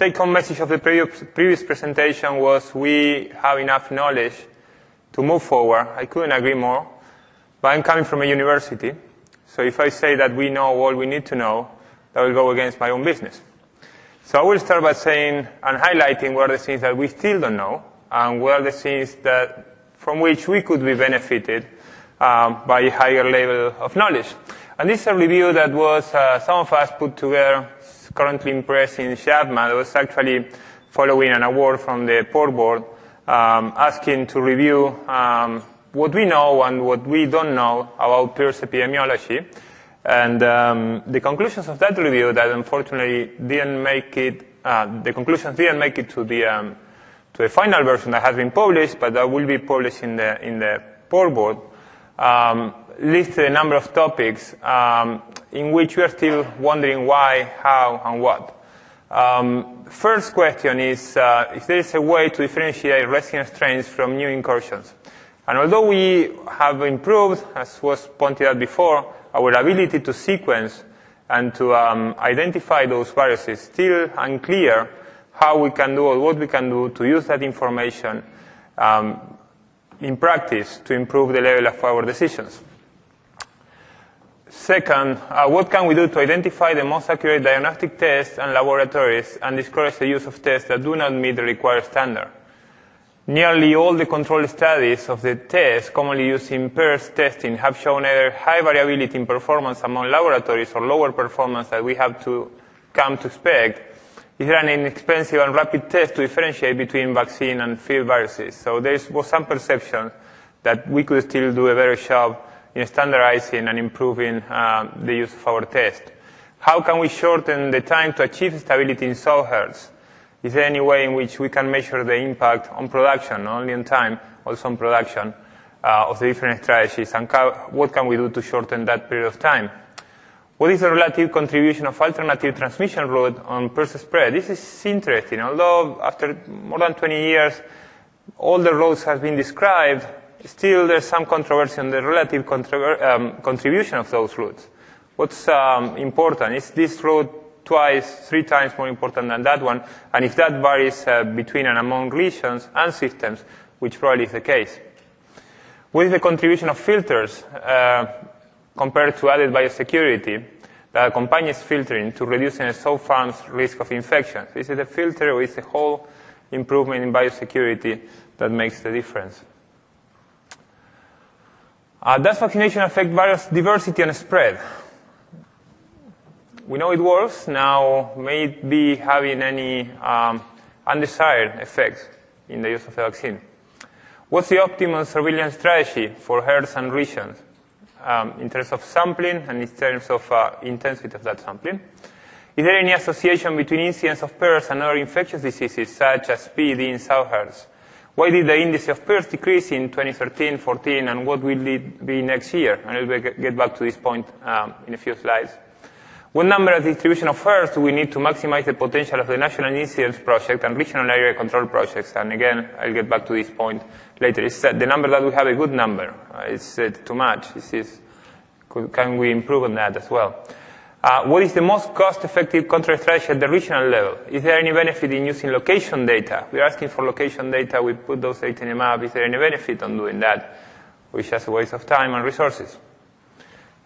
take-home message of the previous presentation was we have enough knowledge to move forward. I couldn't agree more. But I'm coming from a university, so if I say that we know all we need to know, that will go against my own business. So I will start by saying and highlighting what are the things that we still don't know, and what are the things that from which we could be benefited by a higher level of knowledge. And this is a review that was some of us put together, currently in Perez in SHMP. It was actually following an award from the Port Board, asking to review what we know and what we don't know about PRRS epidemiology. And the conclusions of that review that unfortunately didn't make it, the conclusions didn't make it to the final version that has been published, but that will be published in the Port Board, listed a number of topics in which we are still wondering why, how, and what. First question is if there is a way to differentiate resident strains from new incursions. And although we have improved, as was pointed out before, our ability to sequence and to identify those viruses, still unclear how we can do or what we can do to use that information in practice to improve the level of our decisions. Second, what can we do to identify the most accurate diagnostic tests and laboratories and discourage the use of tests that do not meet the required standard? Nearly all the control studies of the tests commonly used in PRRS testing have shown either high variability in performance among laboratories or lower performance that we have to come to expect. Is there an inexpensive and rapid test to differentiate between vaccine and field viruses? So there was some perception that we could still do a better job in standardizing and improving the use of our test. How can we shorten the time to achieve stability in sow herds? Is there any way in which we can measure the impact on production, not only on time, also on production, of the different strategies, and what can we do to shorten that period of time? What is the relative contribution of alternative transmission route on PRRS spread? This is interesting. Although after more than 20 years, all the routes have been described, still there's some controversy on the relative contribution of those routes. What's important? Is this route twice, 3 times more important than that one? And if that varies between and among regions and systems, which probably is the case. What is the contribution of filters compared to added biosecurity that accompanies filtering to reducing a sow farm's risk of infection? Is it a filter or is it the whole improvement in biosecurity that makes the difference? Does vaccination affect virus diversity and spread? We know it works. Now, may it be having any undesired effects in the use of the vaccine? What's the optimal surveillance strategy for herds and regions in terms of sampling and in terms of intensity of that sampling? Is there any association between incidence of PRRS and other infectious diseases such as PED in sow herds? Why did the index of PRRS decrease in 2013, 14, and what will it be next year? And I'll get back to this point in a few slides. What number of distribution of herds do we need to maximize the potential of the National Incidence Project and Regional Area Control Projects? And again, I'll get back to this point later. It's the number that we have a good number. It's too much. Can we improve on that as well? What is the most cost-effective control strategy at the regional level? Is there any benefit in using location data? We're asking for location data. We put those data in a map. Is there any benefit on doing that? Which is a waste of time and resources.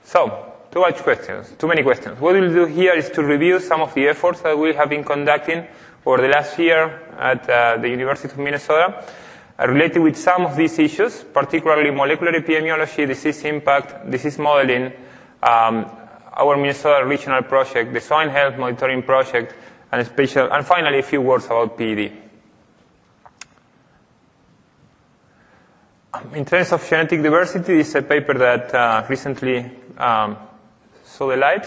So, too many questions. What we'll do here is to review some of the efforts that we have been conducting over the last year at the University of Minnesota related with some of these issues, particularly molecular epidemiology, disease impact, disease modeling, our Minnesota regional project, the Swine Health Monitoring Project, and finally a few words about PED. In terms of genetic diversity, this is a paper that recently saw the light,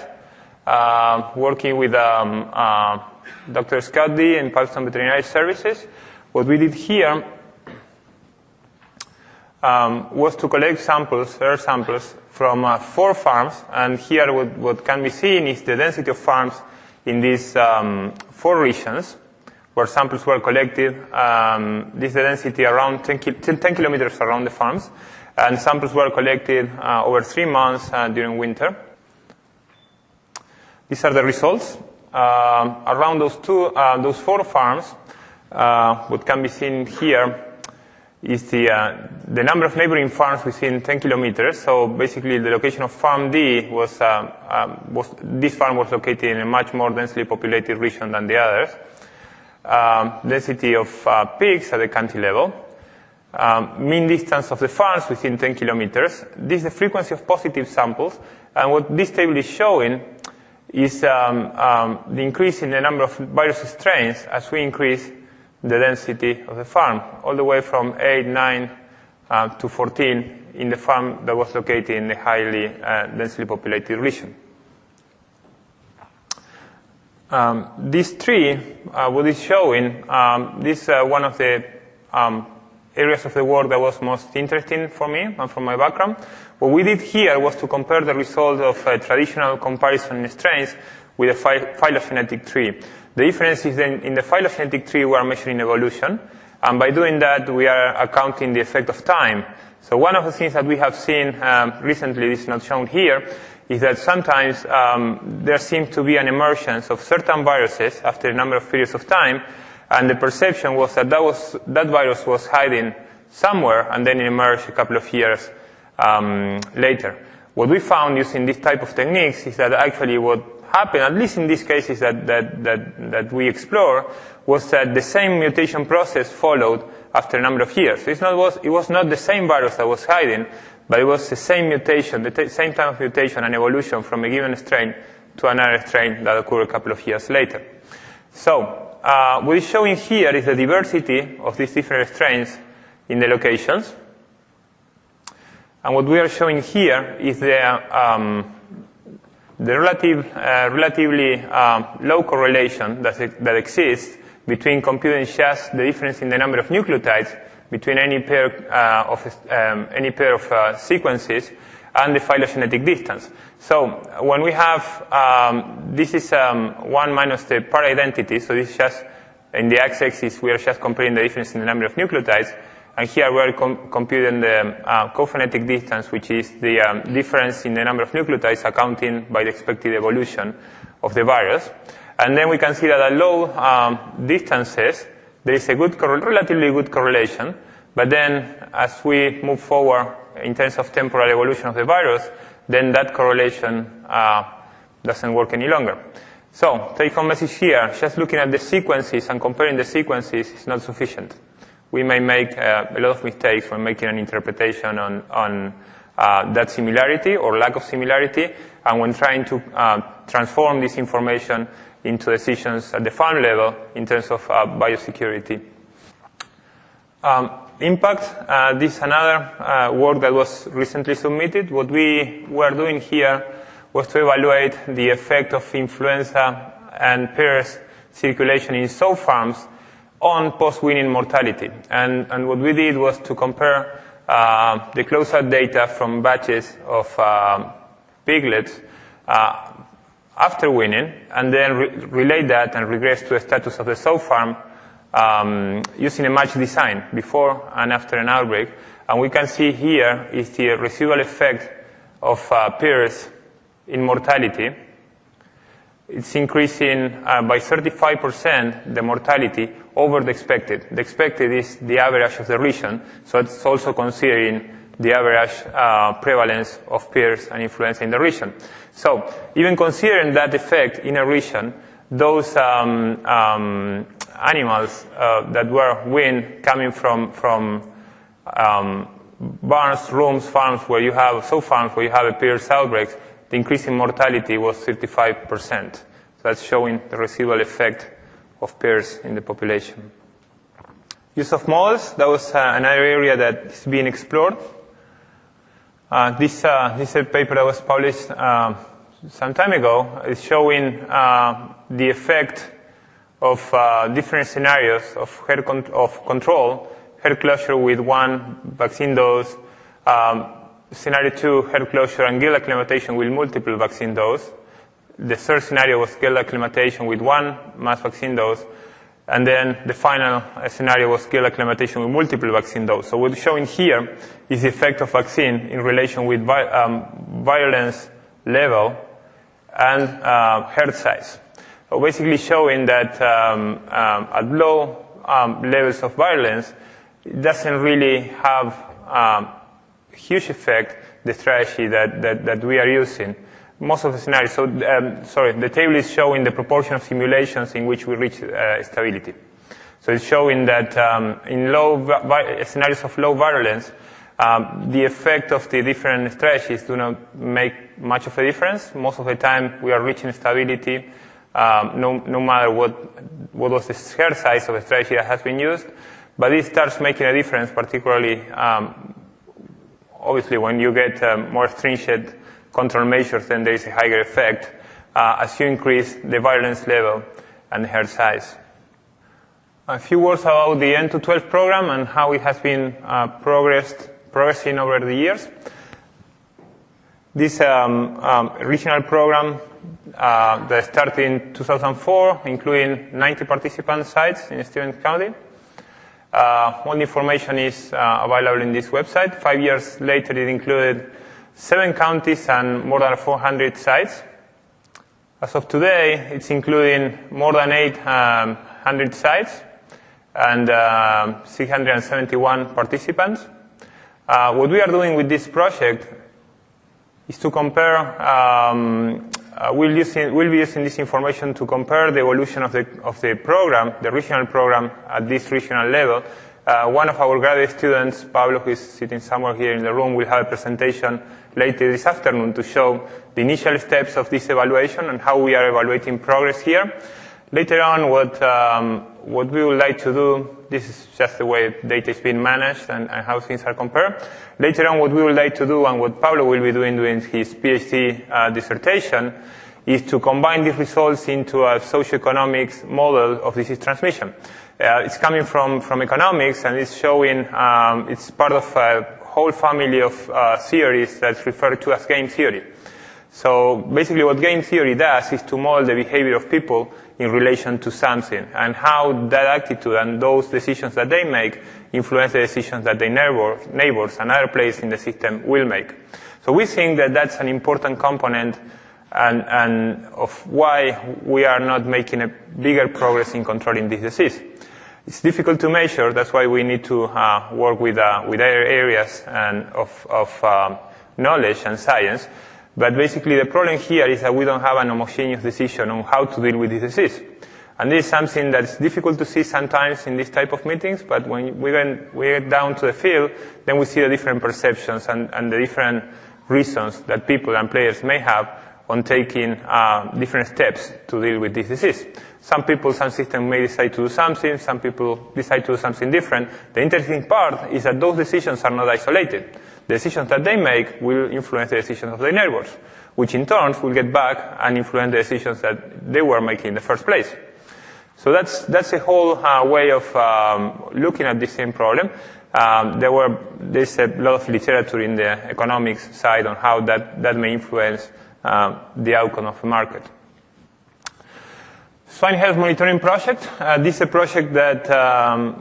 working with Dr. Scott D. in Palestine Veterinary Services. What we did here was to collect samples, air samples, from 4 farms, and here what can be seen is the density of farms in these 4 regions where samples were collected. This is the density around 10 kilometers around the farms, and samples were collected over 3 months during winter. These are the results. around those 4 farms, what can be seen here is the number of neighboring farms within 10 kilometers. So basically, the location of Farm D this farm was located in a much more densely populated region than the others. Density of pigs at the county level. Mean distance of the farms within 10 kilometers. This is the frequency of positive samples. And what this table is showing is the increase in the number of virus strains as we increase the density of the farm, all the way from 8, 9 to 14 in the farm that was located in the highly densely populated region. This tree, what is showing, this is one of the areas of the work that was most interesting for me and from my background. What we did here was to compare the results of traditional comparison strains with a phylogenetic tree. The difference is that in the phylogenetic tree we are measuring evolution, and by doing that we are accounting the effect of time. So one of the things that we have seen recently, this is not shown here, is that sometimes there seems to be an emergence of certain viruses after a number of periods of time, and the perception was that that virus was hiding somewhere and then it emerged a couple of years later. What we found using this type of techniques is that actually what happened, at least in these cases that we explore, was that the same mutation process followed after a number of years. So it was not the same virus that was hiding, but it was the same mutation, the same type of mutation and evolution from a given strain to another strain that occurred a couple of years later. So what is showing here is the diversity of these different strains in the locations. And what we are showing here is the relatively low correlation that exists between computing just the difference in the number of nucleotides between any pair of sequences and the phylogenetic distance. So when we have this is 1 minus the pair identity, so this is just in the x-axis we are just comparing the difference in the number of nucleotides, and here we are computing the cophonetic distance, which is the difference in the number of nucleotides accounting by the expected evolution of the virus. And then we can see that at low distances there is a relatively good correlation, but then as we move forward in terms of temporal evolution of the virus, then that correlation doesn't work any longer. So, take-home message here, just looking at the sequences and comparing the sequences is not sufficient. We may make a lot of mistakes when making an interpretation on that similarity or lack of similarity, and when trying to transform this information into decisions at the farm level in terms of biosecurity. Impact, this is another work that was recently submitted. What we were doing here was to evaluate the effect of influenza and PRRS circulation in sow farms on post-weaning mortality. And what we did was to compare the close-out data from batches of piglets after weaning, and then relate that and regress to the status of the sow farm using a match design before and after an outbreak. And we can see here is the residual effect of PRRS in mortality. It's increasing by 35% the mortality over the expected. The expected is the average of the region, so it's also considering the average prevalence of PRRS and influenza in the region. So even considering that effect in a region, those animals that were weaned coming from barns, rooms, farms where you have farms where you have a PRRS outbreaks, the increase in mortality was 35%. So that's showing the residual effect of PRRS in the population. Use of models, that was another area that is being explored. This is a paper that was published some time ago. It's showing the effect of different scenarios of control, herd closure with one vaccine dose, scenario 2, herd closure and gill acclimatation with multiple vaccine dose. The third scenario was gill acclimatation with one mass vaccine dose. And then the final scenario was gill acclimatation with multiple vaccine dose. So what's showing here is the effect of vaccine in relation with virulence level and herd size. basically showing that at low levels of virulence, it doesn't really have huge effect, the strategy that we are using. Most of the scenarios, the table is showing the proportion of simulations in which we reach stability. So it's showing that in scenarios of low virulence, the effect of the different strategies do not make much of a difference. Most of the time we are reaching stability, no matter what was the hair size of the strategy that has been used. But it starts making a difference, particularly, obviously, when you get more stringent control measures, then there is a higher effect as you increase the virulence level and the hair size. A few words about the N212 program and how it has been progressing over the years. This regional program that started in 2004, including 90 participant sites in Stevens County. All the information is available in this website. 5 years later, it included 7 counties and more than 400 sites. As of today, it's including more than 800 sites and 671 participants. What we are doing with this project is to compare, we'll be using this information to compare the evolution of the program, the regional program at this regional level. One of our graduate students, Pablo, who is sitting somewhere here in the room, will have a presentation later this afternoon to show the initial steps of this evaluation and how we are evaluating progress here. Later on, what we would like to do, this is just the way data is being managed and how things are compared. Later on, what we would like to do and what Pablo will be doing during his PhD dissertation is to combine these results into a socioeconomics model of disease transmission. It's coming from economics, and it's showing it's part of a whole family of theories that's referred to as game theory. So basically what game theory does is to model the behavior of people in relation to something and how that attitude and those decisions that they make influence the decisions that their neighbors and other players in the system will make. So we think that that's an important component and of why we are not making a bigger progress in controlling this disease. It's difficult to measure, that's why we need to work with other areas of knowledge and science. But basically the problem here is that we don't have an homogeneous decision on how to deal with this disease. And this is something that's difficult to see sometimes in this type of meetings, but when we get down to the field, then we see the different perceptions and the different reasons that people and players may have on taking different steps to deal with this disease. Some people, some systems may decide to do something, some people decide to do something different. The interesting part is that those decisions are not isolated. The decisions that they make will influence the decisions of their neighbors, which in turn will get back and influence the decisions that they were making in the first place. So that's a whole way of looking at the same problem. There's a lot of literature in the economics side on how that may influence the outcome of a market. Swine Health Monitoring Project. This is a project that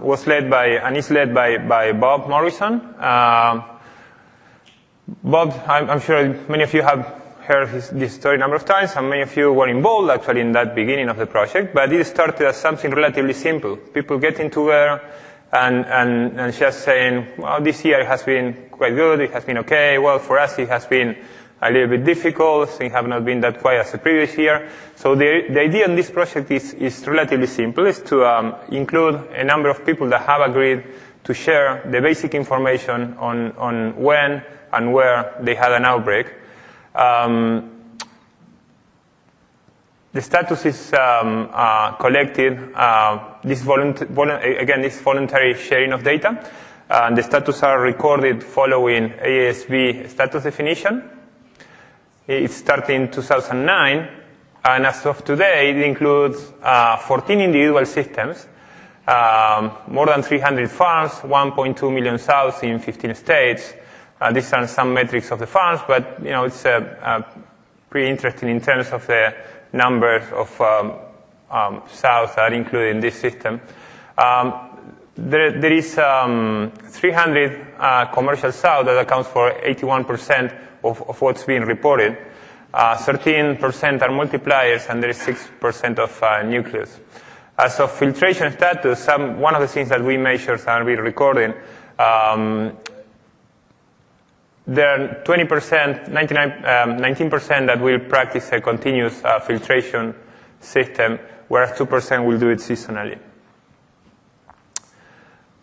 was led by and is led by Bob Morrison. Bob, I'm sure many of you have heard this story a number of times, and many of you were involved actually in that beginning of the project, but it started as something relatively simple. People getting together and just saying, well, this year has been quite good, it has been okay, well, for us it has been a little bit difficult, things have not been that quiet as the previous year. So the idea in this project is relatively simple, is to include a number of people that have agreed to share the basic information on when and where they had an outbreak. The status is collected, this voluntary sharing of data. The status are recorded following AASB status definition. It started in 2009, and as of today, it includes 14 individual systems, more than 300 farms, 1.2 million sows in 15 states. These are some metrics of the farms, but it's pretty interesting in terms of the numbers of sows that are included in this system. There is 300 commercial sows that accounts for 81% of what's being reported. 13% are multipliers, and there is 6% of nucleus. As of filtration status, one of the things that we measure and we're recording, there are 20%, 19% that will practice a continuous filtration system, whereas 2% will do it seasonally.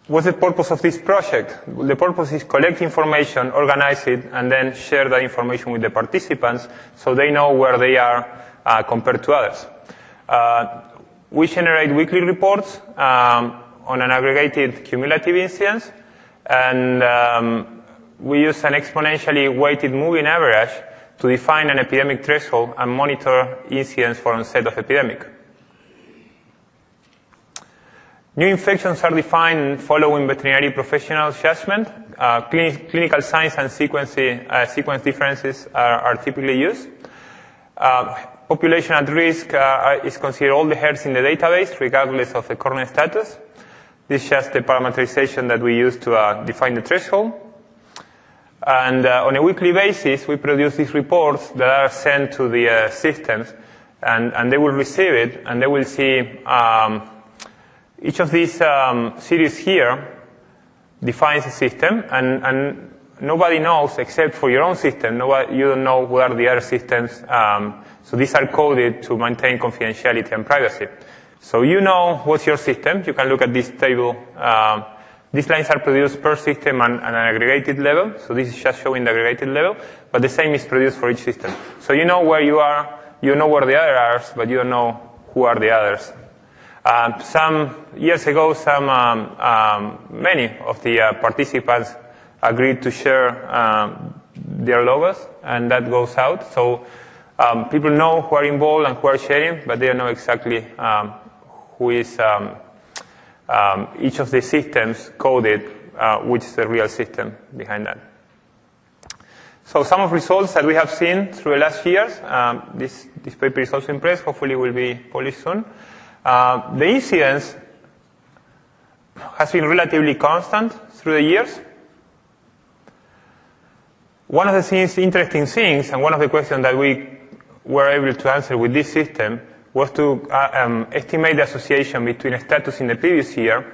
What's the purpose of this project? The purpose is collect information, organize it, and then share that information with the participants so they know where they are compared to others. We generate weekly reports on an aggregated cumulative incidence, and we use an exponentially weighted moving average to define an epidemic threshold and monitor incidence for onset of epidemic. New infections are defined following veterinary professional judgment. Clinical signs and sequence differences are typically used. Population at risk is considered all the herds in the database, regardless of the current status. This is just the parameterization that we use to define the threshold. And on a weekly basis, we produce these reports that are sent to the systems, and they will receive it, and they will see each of these series here defines a system, and nobody knows except for your own system. You don't know where the other systems. So these are coded to maintain confidentiality and privacy. So you know what's your system. You can look at this table. These lines are produced per system and an aggregated level. So this is just showing the aggregated level, but the same is produced for each system. So you know where you are, you know where the others are, but you don't know who are the others. Some years ago, many of the participants agreed to share their logos, and that goes out. So people know who are involved and who are sharing, but they don't know exactly who is each of the systems coded, which is the real system behind that. So some of the results that we have seen through the last years, this paper is also in press, hopefully will be published soon. The incidence has been relatively constant through the years. One of the interesting things, and one of the questions that we were able to answer with this system was to estimate the association between a status in the previous year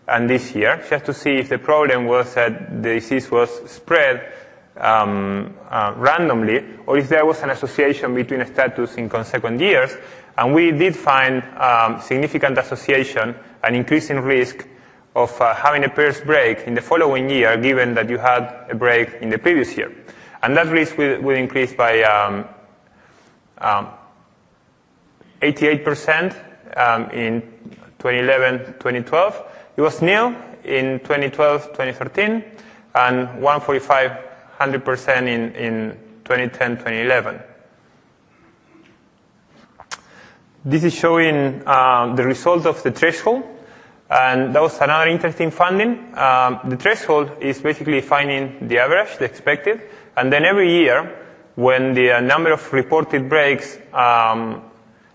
and this year, just to see if the problem was that the disease was spread randomly, or if there was an association between a status in consequent years. And we did find significant association, an increase in risk of having a Perez break in the following year, given that you had a break in the previous year. And that risk will increase by 88% in 2011-2012. It was nil in 2012-2013, and 100% in 2010-2011. This is showing the result of the threshold, and that was another interesting finding. The threshold is basically finding the average, the expected, and then every year, when the number of reported breaks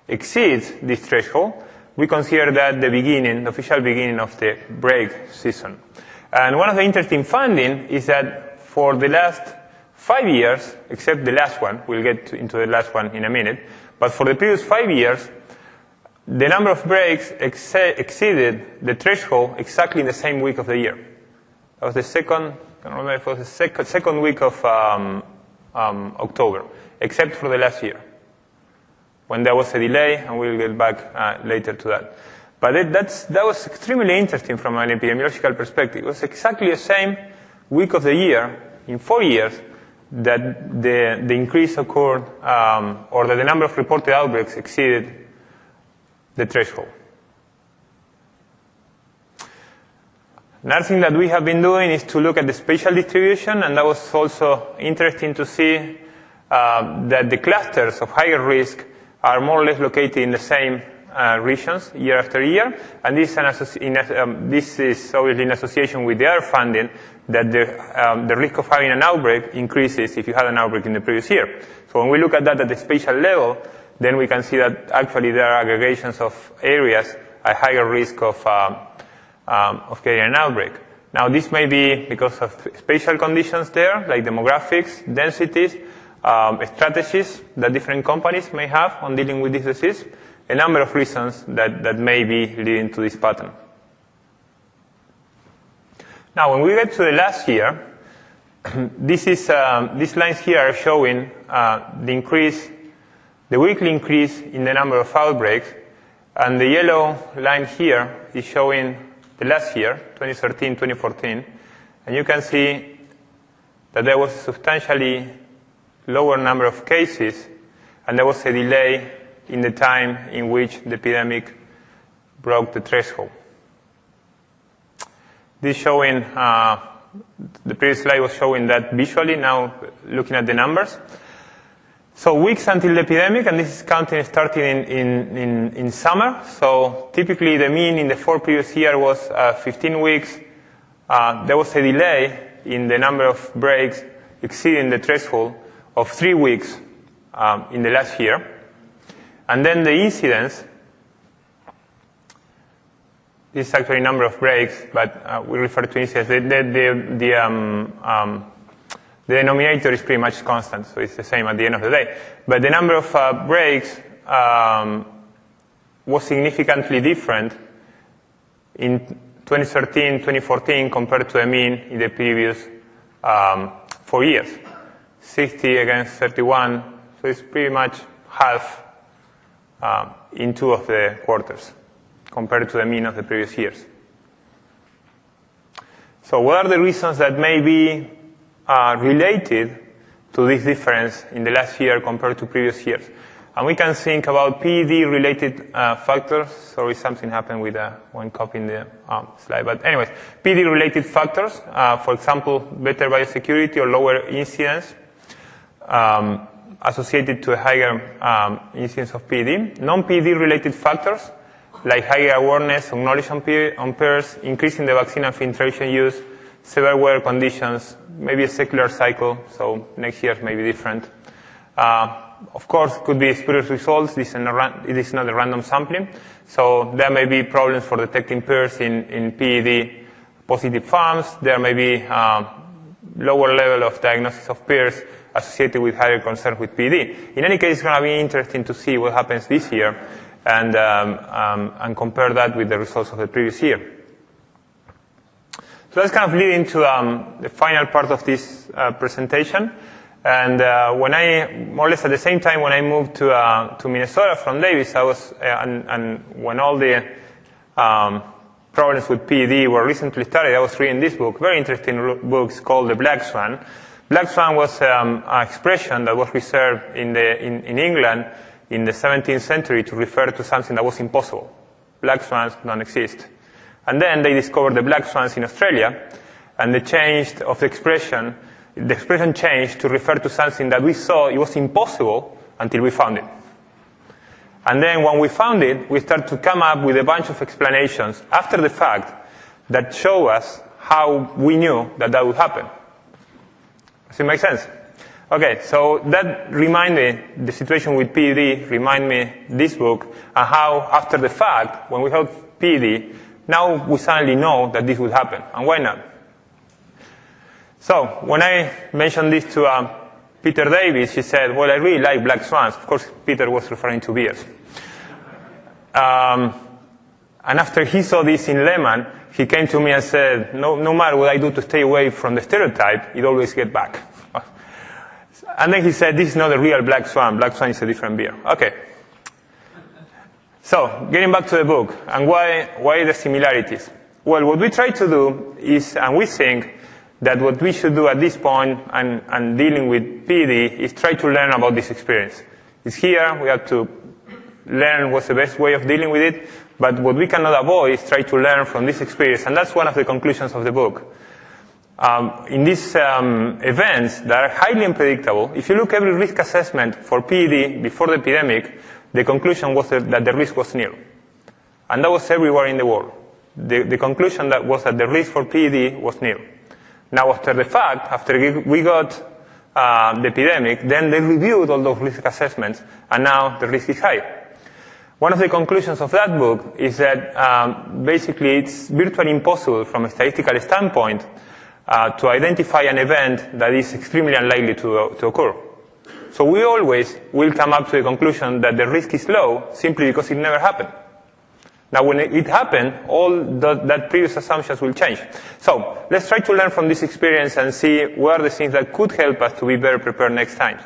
exceeds this threshold, we consider that the official beginning of the break season. And one of the interesting findings is that for the last 5 years, except the last one, we'll get into the last one in a minute, but for the previous 5 years, the number of breaks exceeded the threshold exactly in the same week of the year. That was the second week of October, except for the last year, when there was a delay, and we'll get back later to that. But that was extremely interesting from an epidemiological perspective. It was exactly the same week of the year, in 4 years, that the increase occurred, or that the number of reported outbreaks exceeded the threshold. Another thing that we have been doing is to look at the spatial distribution, and that was also interesting to see that the clusters of higher risk are more or less located in the same regions year after year, and this is obviously in association with the other finding that the risk of having an outbreak increases if you had an outbreak in the previous year. So when we look at that at the spatial level, then we can see that actually there are aggregations of areas at higher risk of getting an outbreak. Now, this may be because of spatial conditions there, like demographics, densities, strategies that different companies may have on dealing with this disease, a number of reasons that may be leading to this pattern. Now, when we get to the last year, these lines here are showing the weekly increase in the number of outbreaks, and the yellow line here is showing the last year, 2013, 2014, and you can see that there was a substantially lower number of cases, and there was a delay in the time in which the epidemic broke the threshold. This showing, the previous slide was showing that visually, now looking at the numbers. So weeks until the epidemic, and this is counting starting in summer. So typically the mean in the 4 previous years was 15 weeks. There was a delay in the number of breaks exceeding the threshold of 3 weeks in the last year. And then the incidence, this is actually number of breaks, but we refer to incidence. The denominator is pretty much constant, so it's the same at the end of the day. But the number of breaks was significantly different in 2013, 2014 compared to the mean in the previous 4 years. 60 against 31, so it's pretty much half in 2 of the quarters compared to the mean of the previous years. So what are the reasons that may be related to this difference in the last year compared to previous years? And we can think about PED-related factors. Sorry, something happened with when copying the slide. But anyways, PED-related factors, for example, better biosecurity or lower incidence associated to a higher incidence of PED. Non-PED-related factors, like higher awareness or knowledge on PRRS, increasing the vaccine and filtration use, severe weather conditions, maybe a secular cycle, so next year may be different. Of course, could be spurious results. It is not a random sampling. So there may be problems for detecting PRRS in PED-positive farms. There may be lower level of diagnosis of PRRS associated with higher concern with PED. In any case, it's going to be interesting to see what happens this year and compare that with the results of the previous year. So that's kind of leading to the final part of this presentation. And when I, more or less at the same time when I moved to Minnesota from Davis, I was, and when all the problems with PED were recently started, I was reading this book, very interesting book called The Black Swan. Black Swan was an expression that was reserved in England in the 17th century to refer to something that was impossible. Black swans don't exist. And then they discovered the black swans in Australia, and the expression changed to refer to something that we saw it was impossible until we found it. And then when we found it, we started to come up with a bunch of explanations after the fact that show us how we knew that would happen. Does it make sense? Okay, so that reminded me, the situation with PED reminded me this book, and how after the fact, when we had PED, now we suddenly know that this would happen, and why not? So, when I mentioned this to Peter Davis, he said, well, I really like black swans. Of course, Peter was referring to bears. And after he saw this in Lehman, he came to me and said, no matter what I do to stay away from the stereotype, it always gets back. And then he said, this is not a real black swan. Black swan is a different bear. Okay. So, getting back to the book, and why the similarities? Well, what we try to do is, and we think that what we should do at this point and dealing with PED is try to learn about this experience. It's here, we have to learn what's the best way of dealing with it, but what we cannot avoid is try to learn from this experience, and that's one of the conclusions of the book. In these events that are highly unpredictable, if you look at every risk assessment for PED before the epidemic, the conclusion was that the risk was nil. And that was everywhere in the world. The conclusion was that the risk for PED was nil. Now, after the fact, after we got the epidemic, then they reviewed all those risk assessments, and now the risk is high. One of the conclusions of that book is that basically it's virtually impossible from a statistical standpoint to identify an event that is extremely unlikely to occur. So we always will come up to the conclusion that the risk is low simply because it never happened. Now, when it happened, all that previous assumptions will change. So let's try to learn from this experience and see what are the things that could help us to be better prepared next time.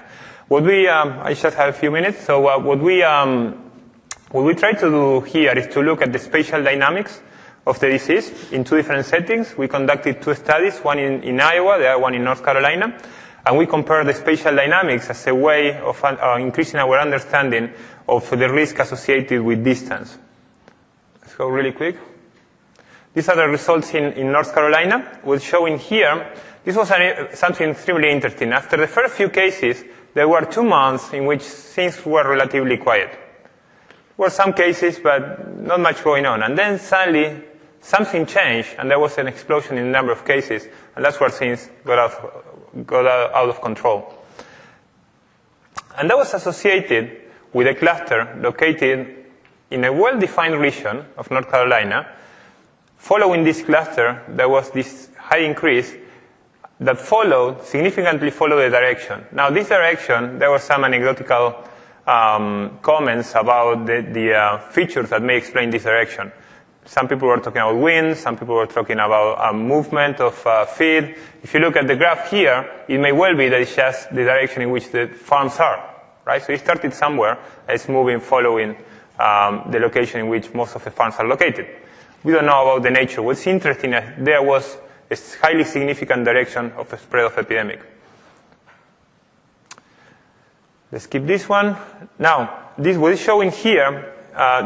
I just have a few minutes. So what we try to do here is to look at the spatial dynamics of the disease in two different settings. We conducted two studies, one in Iowa, the other one in North Carolina. And we compare the spatial dynamics as a way of increasing our understanding of the risk associated with distance. Let's go really quick. These are the results in North Carolina. We're showing here, this was something extremely interesting. After the first few cases, there were 2 months in which things were relatively quiet. There were some cases, but not much going on. And then suddenly, something changed, and there was an explosion in the number of cases, and that's where things got out of control. And that was associated with a cluster located in a well-defined region of North Carolina. Following this cluster, there was this high increase that significantly followed the direction. Now, this direction, there were some anecdotal comments about the features that may explain this direction. Some people were talking about wind, some people were talking about movement of feed. If you look at the graph here, it may well be that it's just the direction in which the farms are, right? So it started somewhere, it's moving following the location in which most of the farms are located. We don't know about the nature. What's interesting is there was a highly significant direction of the spread of epidemic. Let's keep this one. Now, what is showing here,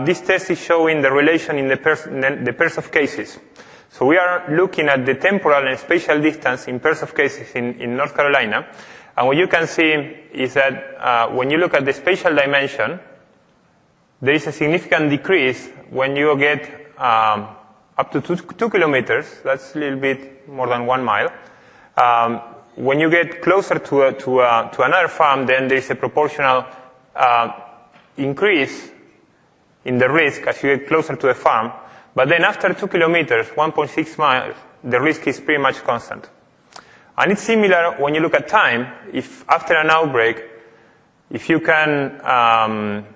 this test is showing the relation in the pairs of cases. So we are looking at the temporal and spatial distance in pairs of cases in North Carolina. And what you can see is that when you look at the spatial dimension, there is a significant decrease when you get up to 2 kilometers. That's a little bit more than 1 mile. When you get closer to another farm, then there is a proportional increase in the risk as you get closer to a farm. But then after 2 kilometers, 1.6 miles, the risk is pretty much constant. And it's similar when you look at time. If after an outbreak, if you can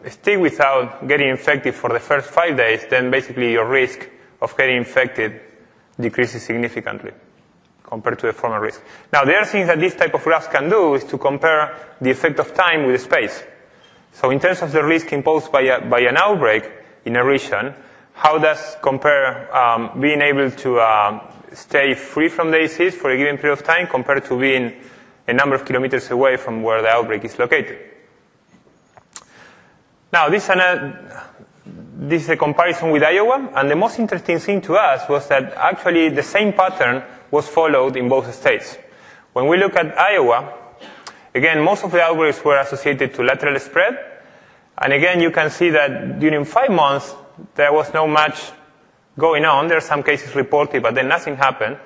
stay without getting infected for the first 5 days, then basically your risk of getting infected decreases significantly compared to the former risk. Now, the other thing that this type of graphs can do is to compare the effect of time with the space. So in terms of the risk imposed by an outbreak in a region, how does compare being able to stay free from the disease for a given period of time compared to being a number of kilometers away from where the outbreak is located? Now, this is a comparison with Iowa, and the most interesting thing to us was that actually the same pattern was followed in both states. When we look at Iowa, again, most of the outbreaks were associated to lateral spread, and again, you can see that during 5 months, there was not much going on. There are some cases reported, but then nothing happened.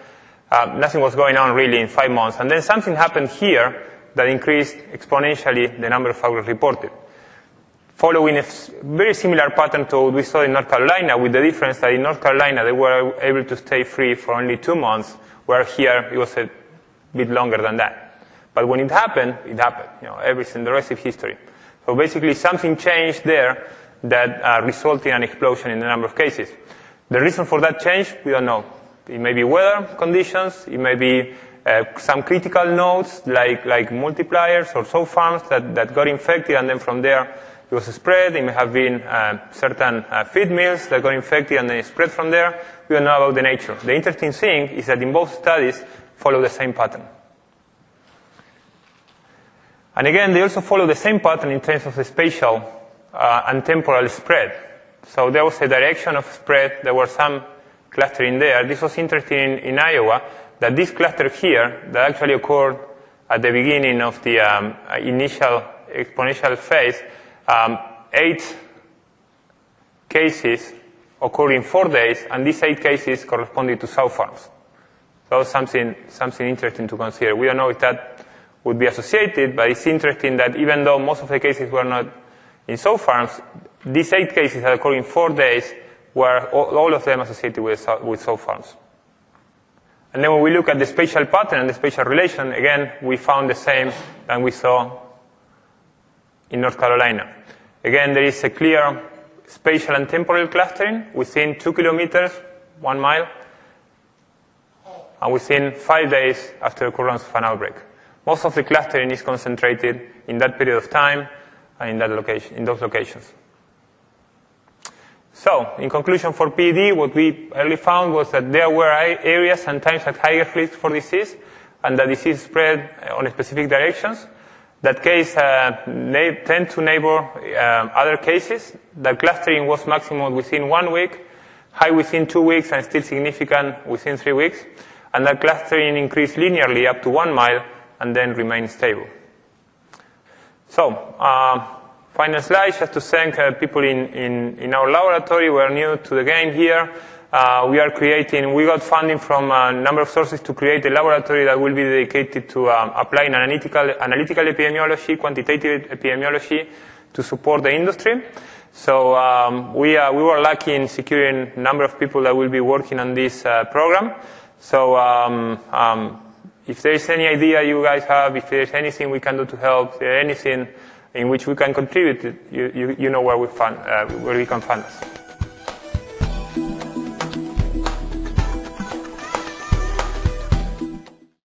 Nothing was going on really in 5 months. And then something happened here that increased exponentially the number of outbreaks reported, following a very similar pattern to what we saw in North Carolina, with the difference that in North Carolina they were able to stay free for only 2 months, where here it was a bit longer than that. But when it happened, it happened. Everything, the rest is history. So basically something changed there that resulted in an explosion in the number of cases. The reason for that change, we don't know. It may be weather conditions, it may be some critical nodes like multipliers or sow farms that got infected, and then from there it was spread. It may have been certain feed mills that got infected and then it spread from there. We don't know about the nature. The interesting thing is that in both studies follow the same pattern. And again, they also follow the same pattern in terms of the spatial and temporal spread. So there was a direction of spread. There were some clustering there. This was interesting in Iowa, that this cluster here that actually occurred at the beginning of the initial exponential phase, 8 cases occurred in 4 days, and these 8 cases corresponded to sow farms. So something interesting to consider. We don't know if that would be associated, but it's interesting that even though most of the cases were not in sow farms, these 8 cases that occurred in 4 days were all of them associated with sow farms. And then when we look at the spatial pattern and the spatial relation, again, we found the same than we saw in North Carolina. Again, there is a clear spatial and temporal clustering within 2 kilometers, 1 mile, and within 5 days after occurrence of an outbreak. Most of the clustering is concentrated in that period of time and in those locations. So, in conclusion for PED, what we early found was that there were areas and times at higher risk for disease, and the disease spread on specific directions. That case tend to neighbor other cases. The clustering was maximum within 1 week, high within 2 weeks, and still significant within 3 weeks. And that clustering increased linearly up to 1 mile and then remained stable. So, final slide, just to thank people in our laboratory. We are new to the game here. We got funding from a number of sources to create a laboratory that will be dedicated to applying analytical epidemiology, quantitative epidemiology to support the industry. So we were lucky in securing a number of people that will be working on this program. So if there is any idea you guys have, if there is anything we can do to help, anything in which we can contribute, you know where we can fund us.